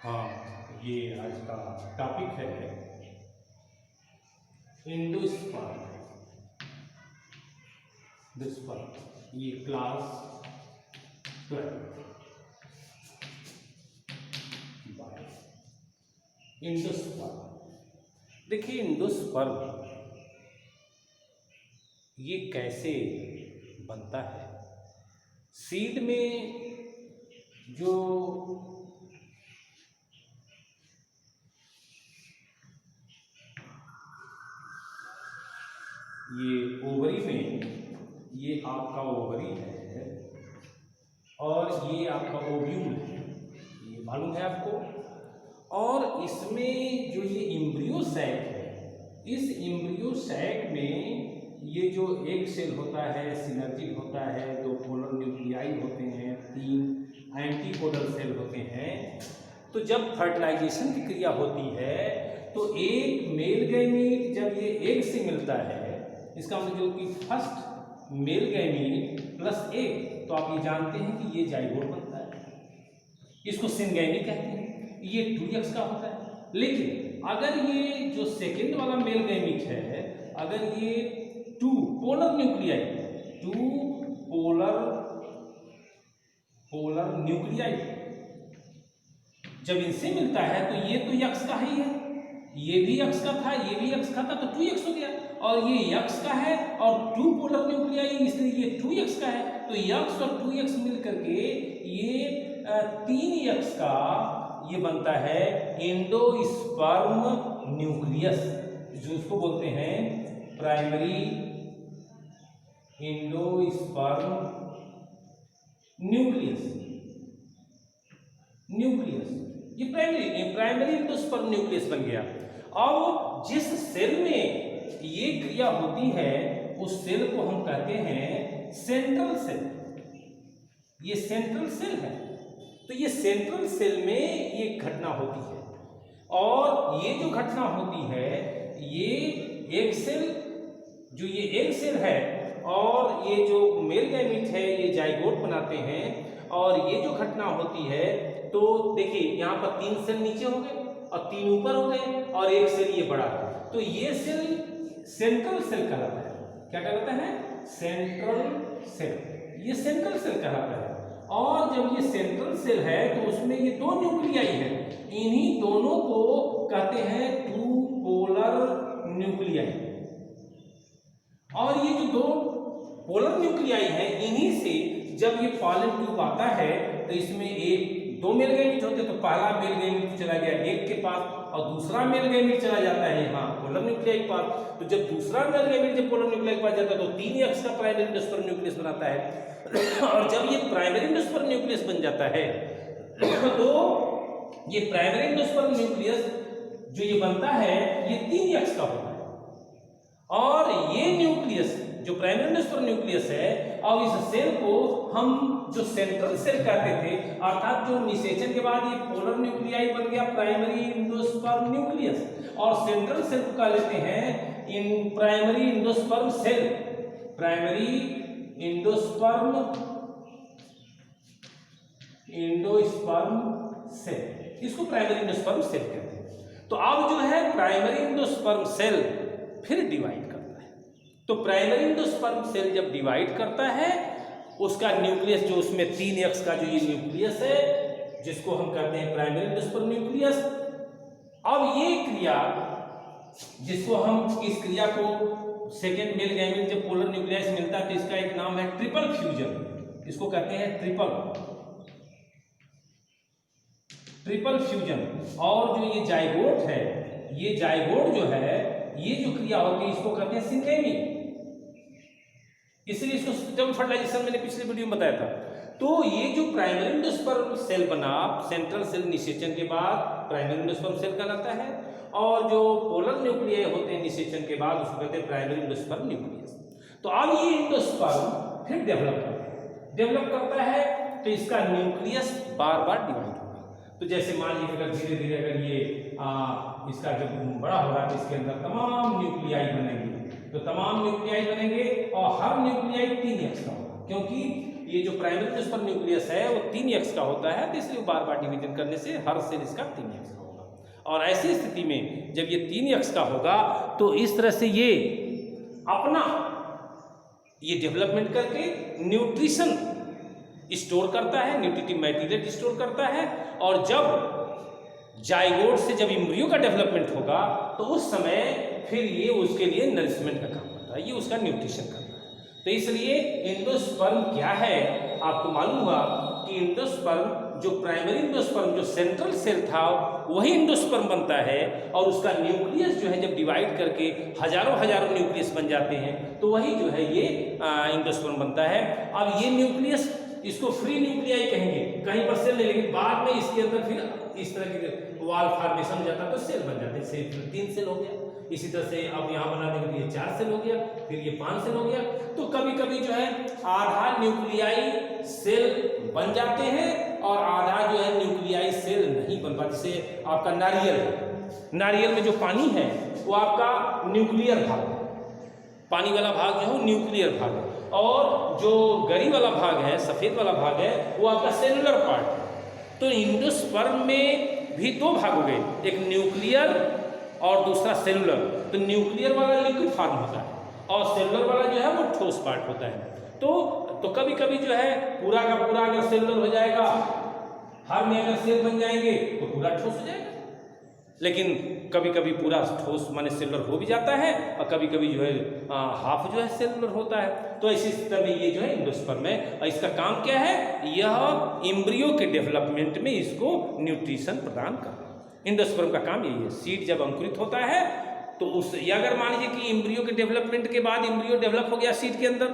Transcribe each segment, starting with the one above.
हाँ, ये आज का टॉपिक है एंडोस्पर्म। ये क्लास 12 एंडोस्पर्म। देखिए एंडोस्पर्म ये कैसे बनता है। सीड में जो ये ओवरी में ये आपका ओवरी है और ये आपका ओव्यूल है, ये मालूम है आपको। और इसमें जो ये एम्ब्रियो सैक है, इस एम्ब्रियो सैक में ये जो एग सेल होता है, सिनर्जिड होता है, दो पोलर न्यूक्लियाई होते हैं, 3 एंटीपोडल सेल होते हैं। तो जब फर्टिलाइजेशन की क्रिया होती है तो एक मेल गैमीट जब ये एग से मिलता है, इसका मतलब जो कि first male gamete plus egg, तो आप ये जानते हैं कि ये जाइगोट बनता है। इसको सिनगैमी कहते हैं। ये 2x का होता है। लेकिन अगर ये जो सेकेंड वाला मेल गैमीट है, अगर ये 2 पोलर न्यूक्लियाई, 2 पोलर न्यूक्लियाई जब इनसे मिलता है तो ये तो यक्स का ही है, ये भी यक्स का था, ये भी यक्स का था, तो 2x हो गया। और ये यक्स का है और 2 पोलर न्यूक्लियाई, इसलिए ये 2x का है। तो यक्स और 2x मिल करके ये 3x का ये बनता है एंडोस्पर्म न्यूक्लियस, जो उसको बोलते हैं प्राइमरी एंडोस्पर्म न्यूक्लियस। ये प्राइमरी एंडोस्पर्म न्यूक्लियस बन गया। अब जिस सेल में ये क्रिया होती है उस सेल को हम कहते हैं सेंट्रल सेल। ये सेंट्रल सेल है। तो ये सेंट्रल सेल में ये घटना होती है। और ये जो घटना होती है, ये एग सेल, जो ये एग सेल है और ये जो मेल गैमीट है ये जाइगोट बनाते हैं। और ये जो घटना होती है, तो देखिए यहाँ पर 3 सेल नीचे हो गए और 3 ऊपर हो गए और एक सेल ये बड़ा है। तो ये सेल सेंट्रल सेल कहलाता है। क्या कहलाता है? Central cell. ये सेंट्रल सेल कहलाता है। और जब ये सेंट्रल सेल है तो उसमें ये 2 न्यूक्लियाई है, इन्हीं दोनों को कहते हैं 2 पोलर न्यूक्लियाई। और ये जो 2 पोलर न्यूक्लियाई है, इन्हीं से जब ये पॉलन ट्यूब आता है तो इसमें 2 मेल गैमीट होते हैं। तो पहला मेल गैमीट चला गया एग के पास और दूसरा मेल गैमीट चला जाता है यहाँ पोलर न्यूक्लियाई के पास। तो जब दूसरा मेल गैमीट जब पोलर न्यूक्लियाई के पास जाता है तो 3x का प्राइमरी एंडोस्पर्म न्यूक्लियस बनाता है। और जब ये प्राइमरी एंडोस्पर्म न्यूक्लियस बन जाता है तो ये प्राइमरी एंडोस्पर्म न्यूक्लियस जो ये बनता है ये 3x का होता है। और ये न्यूक्लियस जो प्राइमरी एंडोस्पर्म न्यूक्लियस है, और इस सेल को हम जो सेंट्रल सेल कहते थे, अर्थात जो निषेचन के बाद ये पोलर न्यूक्लियाई बन गया प्राइमरी एंडोस्पर्म न्यूक्लियस, और सेंट्रल सेल को कह लेते हैं in primary endosperm cell. Primary endosperm cell, इसको प्राइमरी एंडोस्पर्म सेल कहते हैं। तो अब जो है प्राइमरी एंडोस्पर्म सेल फिर डिवाइड करता है। तो प्राइमरी एंडोस्पर्म सेल जब डिवाइड करता है, उसका न्यूक्लियस जो उसमें 3x का जो ये न्यूक्लियस है, जिसको हम कहते हैं प्राइमरी एंडोस्पर्म न्यूक्लियस। अब ये क्रिया, जिसको हम इस क्रिया को सेकेंड मेल गैमीट जब पोलर न्यूक्लियस से मिलता है तो इसका एक नाम है ट्रिपल फ्यूजन। इसको कहते हैं ट्रिपल फ्यूजन। और जो ये जाइगोट है, ये जाइगोट जो है, ये जो क्रिया होती है इसको कहते हैं सिनगैमी। इसलिए इसको जब फर्टिलाइजेशन मैंने पिछले वीडियो में बताया था। तो ये जो प्राइमरी एंडोस्पर्म सेल बना, सेंट्रल सेल निषेचन के बाद प्राइमरी एंडोस्पर्म सेल कहलाता है। और जो पोलर न्यूक्लियाई होते हैं निषेचन के बाद, उसको कहते हैं प्राइमरी एंडोस्पर्म न्यूक्लियस। तो अब ये एंडोस्पर्म फिर डेवलप करता है तो इसका न्यूक्लियस बार बार डिवाइड होगा। तो जैसे मान लीजिए अगर धीरे धीरे अगर ये इसका जब बड़ा हो रहा है तो इसके अंदर तमाम न्यूक्लियाई बनेंगे। तो तमाम न्यूक्लियाई बनेंगे और हर न्यूक्लियाई 3x का होगा, क्योंकि ये जो प्राइमरी एंडोस्पर्म न्यूक्लियस है वो 3x का होता है, तो इसलिए बार बार डिवीजन करने से हर सेल इसका 3x का होगा। और ऐसी स्थिति में जब ये 3x का होगा तो इस तरह से ये अपना ये डेवलपमेंट करके न्यूट्रिशन स्टोर करता है, न्यूट्रिटिव मटेरियल स्टोर करता है। और जब जाइगोट से जब एम्ब्रियो का डेवलपमेंट होगा तो उस समय फिर ये उसके लिए नरिशमेंट का काम करता है, ये उसका न्यूट्रिशन करता है। तो इसलिए एंडोस्पर्म क्या है, आपको मालूम हुआ कि एंडोस्पर्म जो प्राइमरी एंडोस्पर्म जो सेंट्रल सेल था वही एंडोस्पर्म बनता है, और उसका न्यूक्लियस जो है जब डिवाइड करके हजारों हजारों न्यूक्लियस बन जाते हैं तो वही जो है ये एंडोस्पर्म बनता है। अब ये न्यूक्लियस इसको फ्री न्यूक्लियाई कहेंगे, कहीं पर सेल नहीं, लेकिन बाद में इसके अंदर फिर इस तरह के वॉल फॉर्मेशन हो जाता है तो सेल बन जाते हैं। सेल 3 सेल हो गया, इसी तरह से अब यहाँ बना देंगे तो ये 4 सेल हो गया, फिर ये 5 सेल हो गया। तो कभी कभी जो है आधा न्यूक्लियाई सेल बन जाते हैं और आधा जो है न्यूक्लियाई सेल नहीं बन पाते। जैसे आपका नारियल है, नारियल में जो पानी है वो आपका न्यूक्लियर भाग है, पानी वाला भाग जो है वो न्यूक्लियर भाग है, और जो गरी वाला भाग है, सफ़ेद वाला भाग है, वो आपका सेलुलर पार्ट है। तो एंडोस्पर्म में भी 2 भाग हो गए, एक न्यूक्लियर और दूसरा सेलुलर। तो न्यूक्लियर वाला लिक्विड फॉर्म होता है और सेलुलर वाला जो है वो ठोस पार्ट होता है। तो कभी कभी जो है पूरा का पूरा अगर सेलुलर हो जाएगा, हर में अगर सेल बन जाएंगे तो पूरा ठोस हो जाएगा, लेकिन कभी कभी पूरा ठोस माने सेलुलर हो भी जाता है और कभी कभी जो है हाफ जो है सेलुलर होता है। तो इसी स्थिति में ये जो है एंडोस्पर्म है, और इसका काम क्या है, यह एम्ब्रियो के डेवलपमेंट में इसको न्यूट्रिशन प्रदान करना। एंडोस्पर्म का काम यही है। सीड जब अंकुरित होता है तो उस अगर मान लीजिए कि एम्ब्रियो के डेवलपमेंट के बाद एम्ब्रियो डेवलप हो गया सीड के अंदर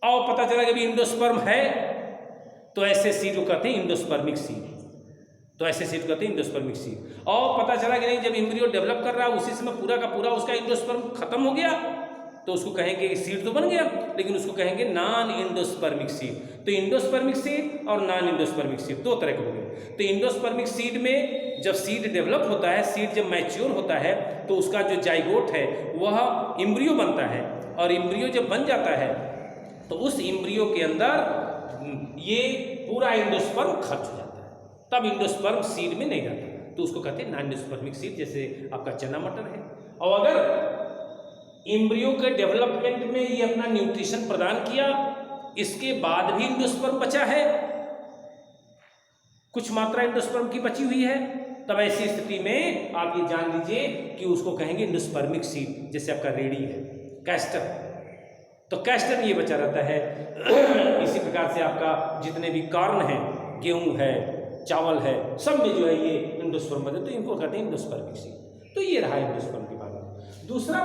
और पता चला कि अभी एंडोस्पर्म है, तो ऐसे सीड को कहते हैं एंडोस्पर्मिक सीड। तो ऐसे सीड कहते हैं एंडोस्पर्मिक सीड। और पता चला कि नहीं जब एम्ब्रियो डेवलप कर रहा है उसी समय पूरा का पूरा उसका एंडोस्पर्म खत्म हो गया, तो उसको कहेंगे सीड तो बन गया, लेकिन उसको कहेंगे नॉन एंडोस्पर्मिक सीड। तो एंडोस्पर्मिक सीड और नॉन एंडोस्पर्मिक सीड 2 तरह के हो गए। तो एंडोस्पर्मिक सीड में जब सीड डेवलप होता है, सीड जब मैच्योर होता है तो उसका जो जाइगोट है वह एम्ब्रियो बनता है, और एम्ब्रियो जब बन जाता है तो उस एम्ब्रियो के अंदर ये पूरा एंडोस्पर्म खर्च हो जाता है, तब एंडोस्पर्म सीड में नहीं जाता, तो उसको कहते हैं नॉन एंडोस्पर्मिक सीड। जैसे आपका चना मटर है। और अगर एम्ब्रियो के डेवलपमेंट में ये अपना न्यूट्रिशन प्रदान किया, इसके बाद भी एंडोस्पर्म बचा है, कुछ मात्रा एंडोस्पर्म की बची हुई है, तब ऐसी स्थिति में आप ये जान लीजिए कि उसको कहेंगे एंडोस्पर्मिक सीड। जैसे आपका रेडी है, कैस्टर, तो कैस्टर ये बचा रहता है। इसी प्रकार से आपका जितने भी कॉर्न है, गेहूं है, चावल है, सब में जो है ये एंडोस्पर्म बने, तो इनको कहते हैं एंडोस्पर्मिक सीड। तो ये रहा एंडोस्पर्म के बारे में। दूसरा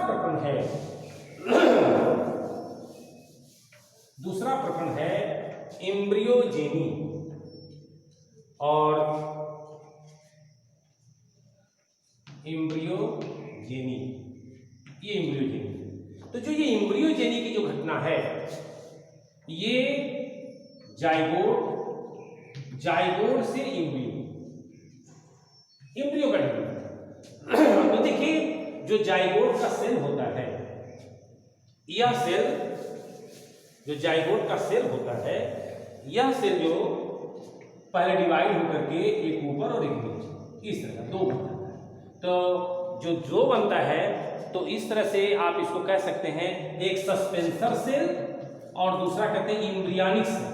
प्रकरण है एम्ब्रियोजेनी और एम्ब्रियोजेनी। ये एम्ब्रियोजेनी, तो जो ये एम्ब्रियोजेनी की जो घटना है, ये जाइगोट से एम्ब्रियो का डेवलपमेंट। तो देखिए जो जाइगोट का सेल होता है, यह सेल जो जाइगोट का सेल होता है, यह सेल जो पहले डिवाइड होकर के एक ऊपर और एक नीचे इस तरह का 2 बन जाता है। तो जो बनता है तो इस तरह से आप इसको कह सकते हैं, एक सस्पेंसर सेल और दूसरा कहते हैं एम्ब्रियोनिक सेल।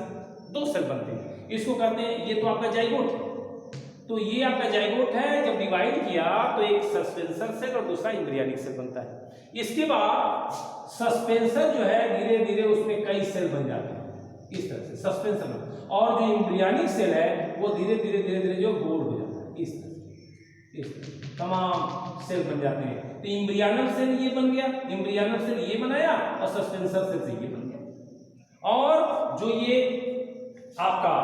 2 सेल बनते हैं, इसको कहते हैं, ये तो आपका जाइगोट है। तो ये आपका जाइगोट है, जब डिवाइड किया तो एक सस्पेंसर सेल और दूसरा एम्ब्रियोनिक सेल बनता है। इसके बाद सस्पेंसर जो है धीरे धीरे उसमें कई सेल बन जाते हैं इस तरह से सस्पेंसर में, और जो एम्ब्रियोनिक सेल है वो धीरे धीरे जो गोल हो जाता है इस तरह तमाम सेल बन जाते हैं। तो एम्ब्रियोनिक सेल ये बन गया, एम्ब्रियोनिक सेल ये बनाया और सस्पेंसर सेल से ये बन गया। और जो ये आपका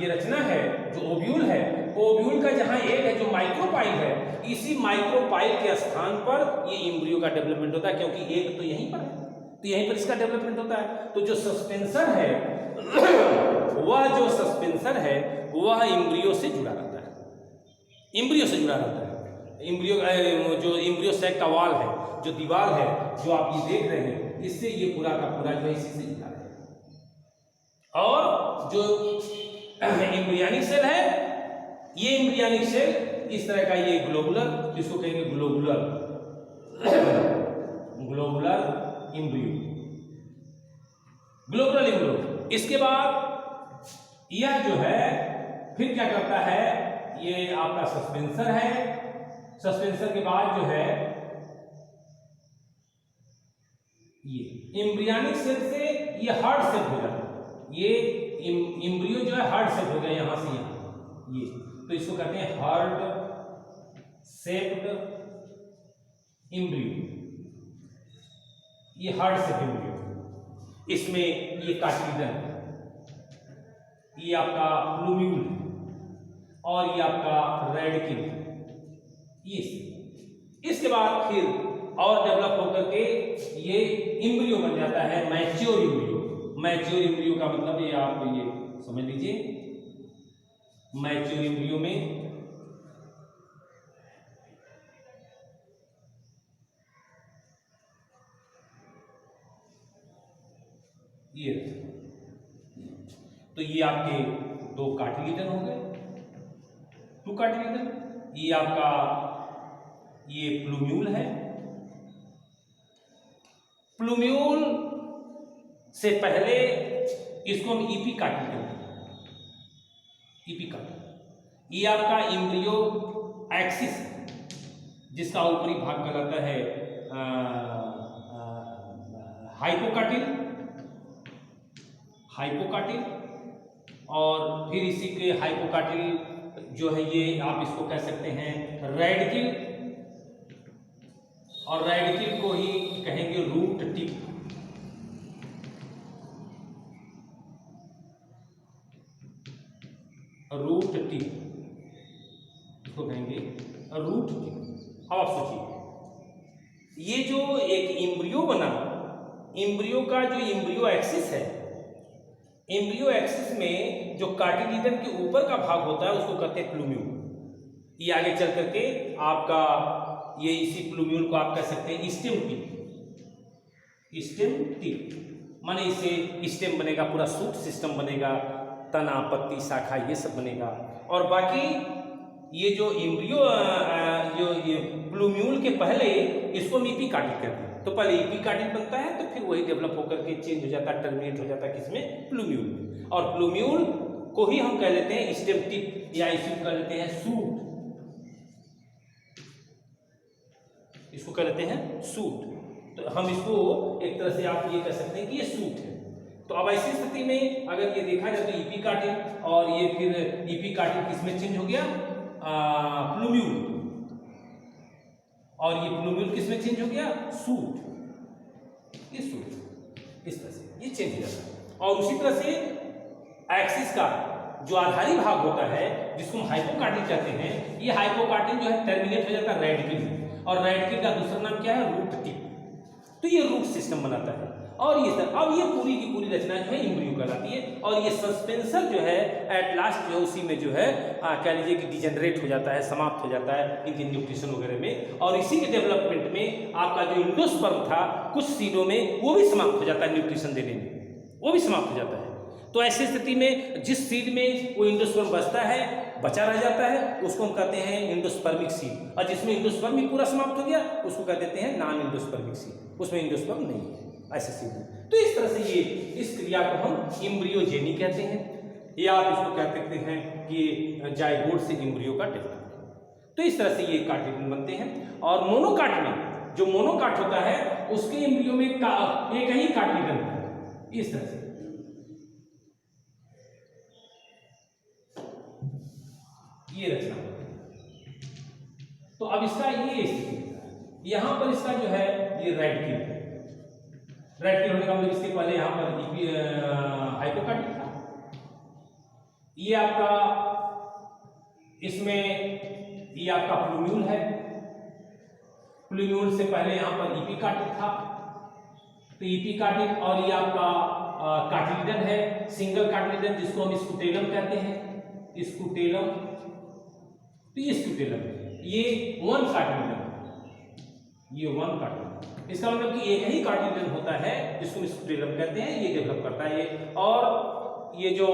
ये रचना है, जो ओव्यूल है, ओव्यूल का जहां एक है जो माइक्रोपाइल है, इसी माइक्रोपाइल के स्थान पर ये एम्ब्रियो का डेवलपमेंट होता है, क्योंकि एक तो यहीं पर है, तो यहीं पर इसका डेवलपमेंट होता है। तो जो सस्पेंसर है वह एम्ब्रियो से जुड़ा रहता है, एम्ब्रियो से जुड़ा रहता है। जो एम्ब्रियो सैक का वॉल है, जो दीवार है जो आप ये देख रहे हैं, इससे ये पूरा का पूरा जो है इसी से जुड़ा है। और जो एम्ब्रियोनिक सेल है, ये एम्ब्रियोनिक सेल इस तरह का, ये ग्लोबुलर, जिसको कहेंगे globular globular embryo, globular embryo. इसके बाद यह जो है फिर क्या करता है, ये आपका सस्पेंसर है। सस्पेंसर के बाद जो है ये एम्ब्रियोनिक सेल से ये हार्ड सेल हो जाता है। ये एम्ब्रियो जो है हार्ड सेल हो गया यहां से यहां, ये तो इसको कहते हैं हार्ड शेप्ड एम्ब्रियो, ये हार्ड शेप एम्ब्रियो। इसमें ये कार्टिलेजन, ये आपका प्लूम्यूल और ये आपका रेडिकल, ये इसके बाद फिर और डेवलप होकर के ये एम्ब्रियो बन जाता है मैच्योर एम्ब्रियो। मैच्योर एम्ब्रियो का मतलब ये आप ये समझ लीजिए, मैच्योर एम्ब्रियो में ये, तो ये आपके दो कार्टिलेजन हो गए, टू कार्टिलेजन। ये आपका ये प्लूम्यूल है। प्लूम्यूल से पहले इसको हम ईपी कार्टिलेजन, ईपी कार्टिलेजन। ये आपका एम्ब्रियो एक्सिस जिसका ऊपरी भाग कहलाता है हाइपोकाटिल, हाइपोकाटिल, और फिर इसी के हाइपोकाटिल जो है ये आप इसको कह सकते हैं रेडिकल, और रेडिकल को ही कहेंगे रूट टिप। रूट टिप इसको कहेंगे रूट टिप। अब आप सोचिए, ये जो एक एम्ब्रियो बना, एम्ब्रियो का जो एम्ब्रियो एक्सिस है, एम्ब्रियो एक्सिस में जो कार्टिलेजन के ऊपर का भाग होता है उसको कहते हैं प्लूम्यूल। ये आगे चल करके आपका ये इसी प्लूम्यूल को आप कह सकते हैं स्टेम टिप। स्टेम टिप माने इसे स्टेम बनेगा, पूरा सूट सिस्टम बनेगा, तना, पत्ती, शाखा ये सब बनेगा। और बाकी ये जो एम्ब्रियो जो ये प्लूम्यूल के पहले इसको हम ईपी कार्टिल कहते हैं। तो पहले ईपी कार्टिल बनता है, तो फिर वही डेवलप होकर के चेंज हो जाता है, टर्मिनेट हो जाता है किसमें, प्लूम्यूल में। और प्लूम्यूल को ही हम कह लेते हैं स्टेम टिप, या इसी को कह लेते हैं सूट, इसको कह लेते हैं सूट। तो हम इसको एक तरह से आप ये कह सकते हैं कि ये सूट है। तो अब ऐसी स्थिति में अगर ये देखा जाए तो ईपी कार्टिल, और ये फिर ईपी कार्टिल किसमें चेंज हो गया, प्लूम्यूल, और ये प्लूम्यूल किसमें चेंज हो गया, सूट, ये सूट, इस तरह से ये चेंज हो जाता है। और उसी तरह से एक्सिस का जो आधारी भाग होता है जिसको हम हाइपोकार्टिल कहते हैं, ये हाइपोकार्टिल जो है टर्मिनेट हो जाता है रेडिकल में, और रेडिकल का दूसरा नाम क्या है, रूट टिप। तो ये रूट सिस्टम बनाता है। और ये सर अब ये पूरी की पूरी रचना जो है एम्ब्रियो कहलाती है। और ये सस्पेंसर जो है एट लास्ट जो है उसी में जो है कह लीजिए कि डिजेनरेट हो जाता है, समाप्त हो जाता है इनके न्यूट्रिशन वगैरह में। और इसी के डेवलपमेंट में आपका जो इंडोस्पर्म था कुछ सीडों में वो भी समाप्त हो जाता है, न्यूट्रिशन देने में वो भी समाप्त हो जाता है। तो ऐसी स्थिति में जिस सीड में वो इंडोस्पर्म बचता है, बचा रह जाता है, उसको हम कहते हैं इंडोस्पर्मिक सीड। और जिसमें इंडोस्पर्म पूरा समाप्त हो गया उसको कह देते हैं नॉन इंडोस्पर्मिक सीड, उसमें इंडोस्पर्म नहीं है, ऐसे सीड। तो इस तरह से ये इस क्रिया को हम एम्ब्रियोजेनी कहते हैं, या आप इसको कह सकते हैं कि जाइगोट से एम्ब्रियो का डेवलपमेंट। तो इस तरह से ये कार्टिलेजन बनते हैं। और मोनोकाट में जो मोनोकाट होता है उसके एम्ब्रियो में एक ही कार्टिलेजन होता है, इस तरह से ये रचना। तो अब इसका ये स्थिति, यहां पर इसका जो है ये रेडिकल है। रेडिकल होने का मतलब इसके पहले यहां पर हाइपोकार्टिल था। ये आपका इसमें ये आपका प्लूम्यूल है, प्लूम्यूल से पहले यहां पर ईपीकार्टिल था। तो ईपीकार्टिल और ये आपका कार्टिलेजन है, सिंगल कार्टिलेजन जिसको हम स्कूटेलम कहते हैं, स्कूटेलम। तो ये स्कूटेलम ये वन कार्टिलेजन, ये वन कार्टिलेजन, इसका मतलब कि एक ही कार्टिलेजन होता है जिसको स्कूटेलम कहते हैं, ये डेवलप करता है ये। और ये जो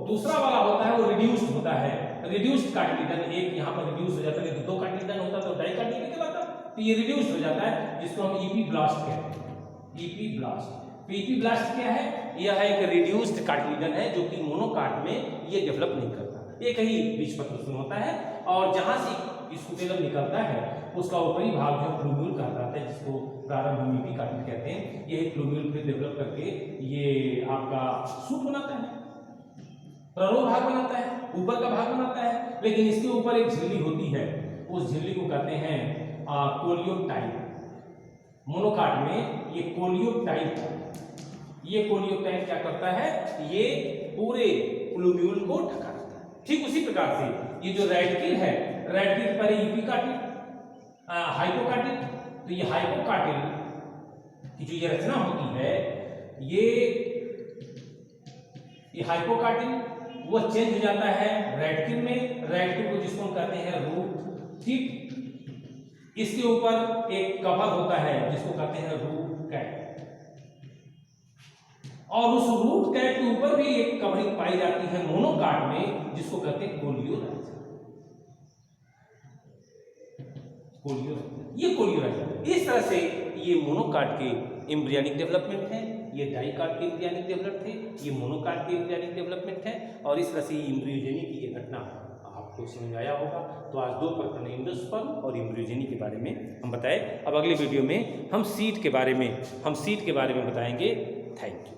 दूसरा वाला होता है वो रिड्यूस्ड होता है, रिड्यूस्ड कार्टिलेजन। एक यहाँ पर रिड्यूस हो जाता है, दो कार्टिलेजन होता तो डाई कार्टिलेजन कहलाता, तो ये रिड्यूस्ड हो जाता है, जिसको हम इपीब्लास्ट कहते हैं। इपीब्लास्ट, इपीब्लास्ट क्या है? यह एक रिड्यूस्ड कार्टिलेजन है जो कि मोनोकाट में ये डेवलप नहीं करता, एक ही बीजपत्र में होता है, और जहां से स्कूटेलम निकलता है उसका ऊपरी भाग जो प्लूम्यूल कहा जाता है, जिसको प्रारंभ में इपीकार्टिल कहते हैं, ये प्लूम्यूल फिर डेवलप करके ये आपका सूट बनाता है, प्ररोह भाग बनाता है, ऊपर का भाग बनाता है, लेकिन इसके ऊपर एक झिल्ली होती है, उस झिल्ली को कहते हैं कोलियोटाइप। मोनोकाट में ये कोलियोटाइप, ये कोलियोटाइप क्या करता है? ये पूरे प्लूम्यूल को ढका रहता है। ठीक उसी प्रकार से ये जो रैडकिल है, रैडकिल पर इपीकार्टिल, हाइपोकार्टिल, तो ये हाइपोकार्टिल की जो ये रचना होती है, ये हाइपोकार्टिल वो चेंज हो जाता है रैडकिल में, रैडकिल को जिसको हम कहते हैं रूट। ठीक, इसके ऊपर एक कवर होता है जिसको कहते हैं रूट कैप, और उस रूट कैप के ऊपर भी एक कवरिंग पाई जाती है मोनोकाट में, जिसको कहते हैं कोलियोराइजा। ये कोलियोराइजा। इस तरह से ये मोनोकाट के एम्ब्रियोनिक डेवलपमेंट है, ये डाइकाट के एम्ब्रियोनिक डेवलपमेंट है, ये मोनोकाट के एम्ब्रियोनिक डेवलपमेंट है, और इस तरह से एम्ब्रियोजेनी की ये घटना आपको समझ आया होगा। तो आज दो प्रकरण एंडोस्पर्म और एम्ब्रियोजेनी के बारे में हम बताए। अब अगले वीडियो में हम सीड के बारे में बताएंगे। Thank you.